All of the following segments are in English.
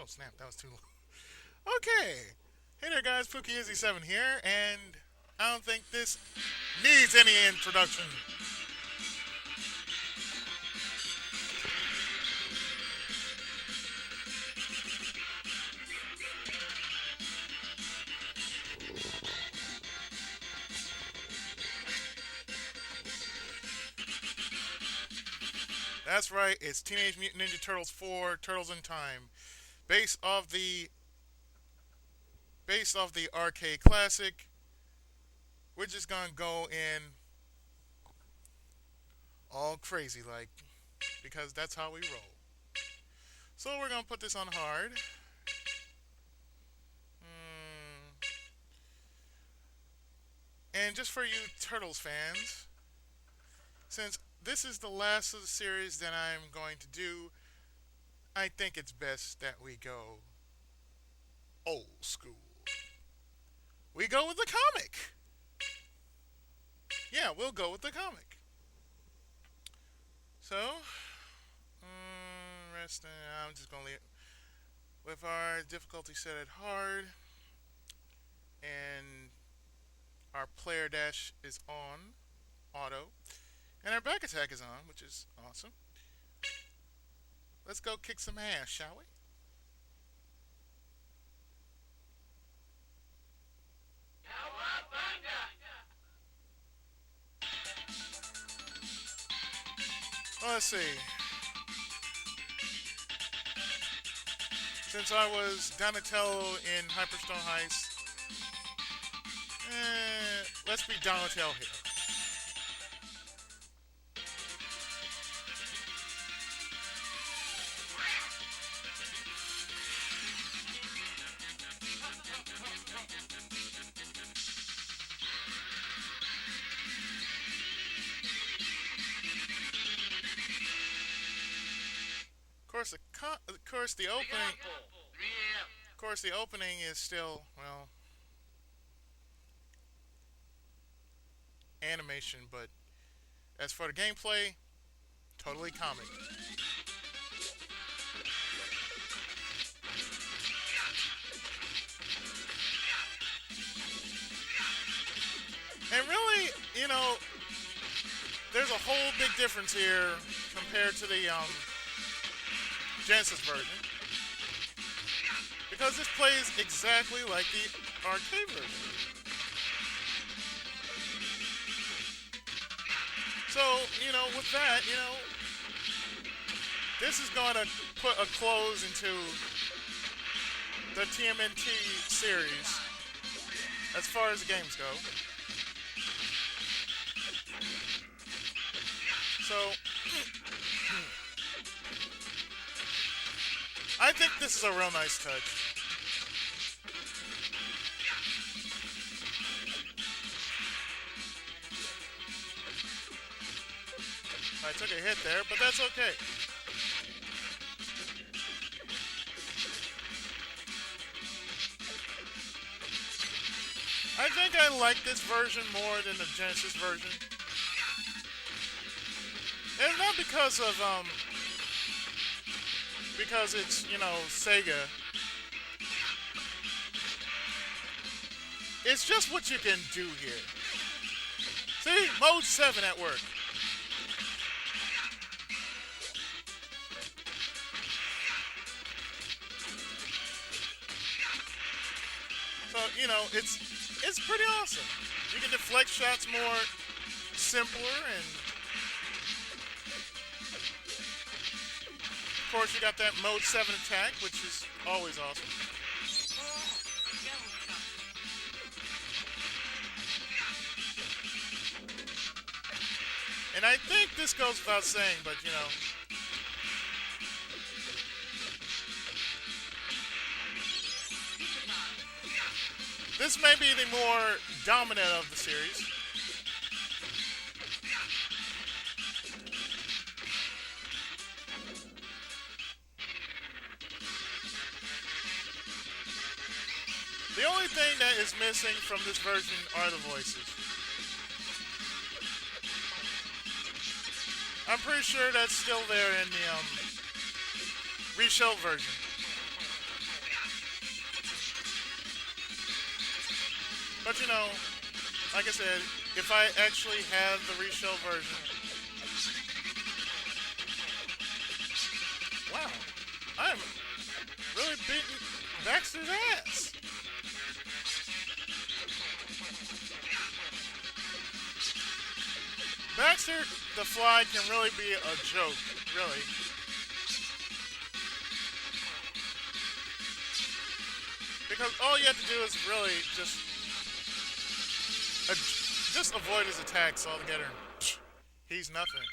Oh snap, that was too low. Okay. Hey there guys, Pookie Izzy 7 here, and I don't think this needs any introduction. That's right, it's Teenage Mutant Ninja Turtles 4, Turtles in Time. Based off the based off the arcade classic. We're just gonna go in all crazy like because that's how we roll. So we're gonna put this on hard. Mm, and just for you Turtles fans, since this is the last of the series that I'm going to do, I think it's best that we go old school. We go with the comic. Yeah, we'll go with the comic. So, resting. I'm just gonna leave with our difficulty set at hard, and our player dash is on auto, and our back attack is on, which is awesome. Let's go kick some ass, shall we? Well, let's see. Since I was Donatello in Hyperstone Heist, let's be Donatello here. Of course, the opening is still animation, but as for the gameplay, totally comic. And really, there's a whole big difference here compared to the Genesis version because this plays exactly like the arcade version. So, with that, this is going to put a close into the TMNT series as far as the games go. So, I think this is a real nice touch. I took a hit there, but that's okay. I think I like this version more than the Genesis version. And not because it's, Sega. It's just what you can do here. See, mode 7 at work. So, it's pretty awesome. You can deflect shots more simpler, and of course you got that mode 7 attack, which is always awesome. And I think this goes without saying, but this may be the more dominant of the series. The only thing that is missing from this version are the voices. I'm pretty sure that's still there in the reshow version. But like I said, if I actually had the reshow version, wow, I'm really beating Baxter's ass. Baxter the Fly can really be a joke, really. Because all you have to do is really just avoid his attacks altogether. He's nothing.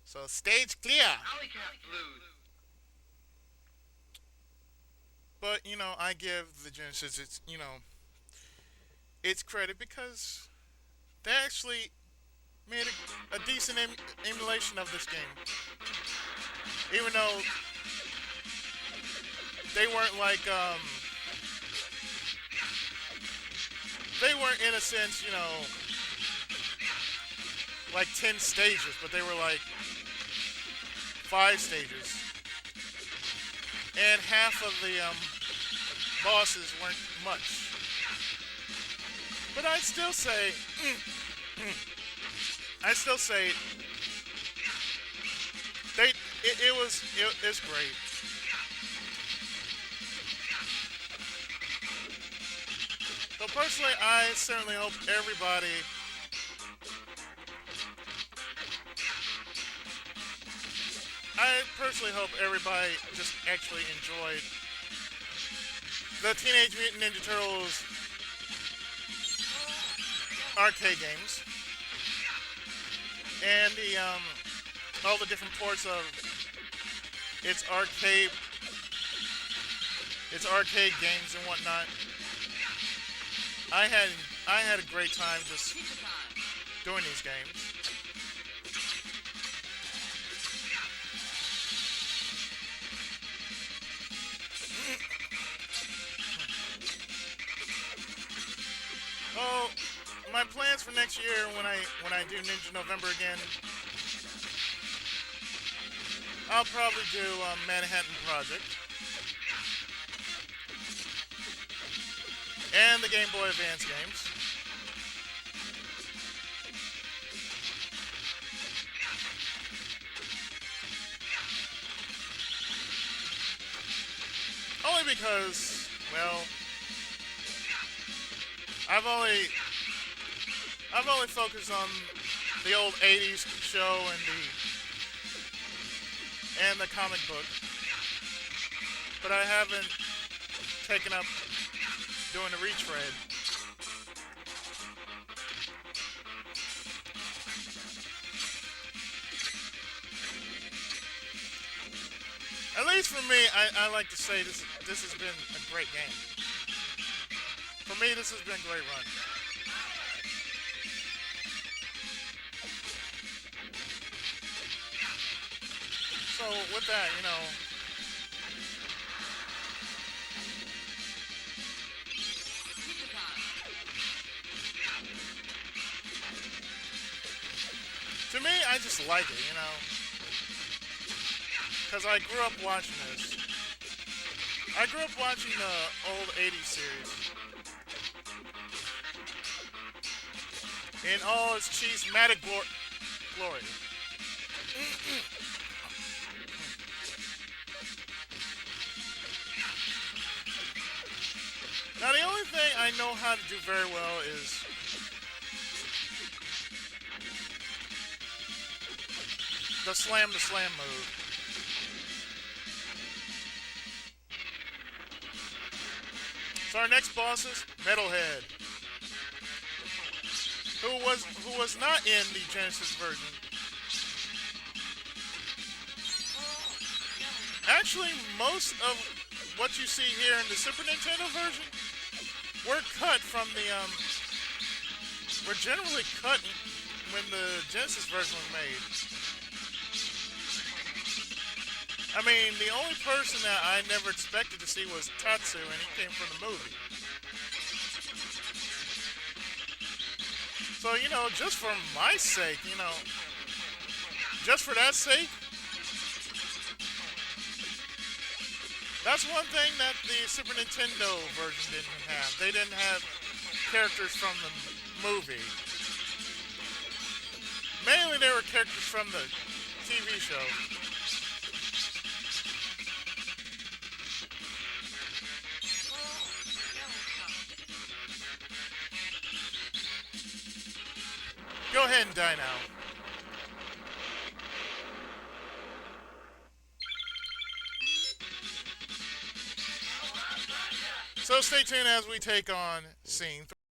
So stage clear. But I give the Genesis its credit because they actually made a decent emulation of this game. Even though they weren't they weren't in a sense, like 10 stages, but they were like 5 stages. And half of the bosses weren't much. But I'd still say it's great. So personally, I certainly hope everybody just actually enjoyed the Teenage Mutant Ninja Turtles arcade games and the all the different ports of its arcade games and whatnot. I had a great time just doing these games. Oh, my plans for next year when I do Ninja November again, I'll probably do Manhattan Project and the Game Boy Advance games. Only because, well, I've only focused on the old '80s show and the comic book, but I haven't taken up doing the retread. At least for me, I like to say this has been a great game. For me, this has been a great run. So with that, to me, I just like it, because I grew up watching this. I grew up watching the old '80s series in all its cheesematic glory. Now, the only thing I know how to do very well is the slam move. So our next boss is Metalhead, who was not in the Genesis version. Actually, most of what you see here in the Super Nintendo version were cut from were generally cut when the Genesis version was made. I mean, the only person that I never expected to see was Tatsu, and he came from the movie. So, just for my sake, just for that sake, That's one thing that the Super Nintendo version didn't have. They didn't have characters from the movie. Mainly, they were characters from the TV show. Go ahead and die now. So stay tuned as we take on Scene 3.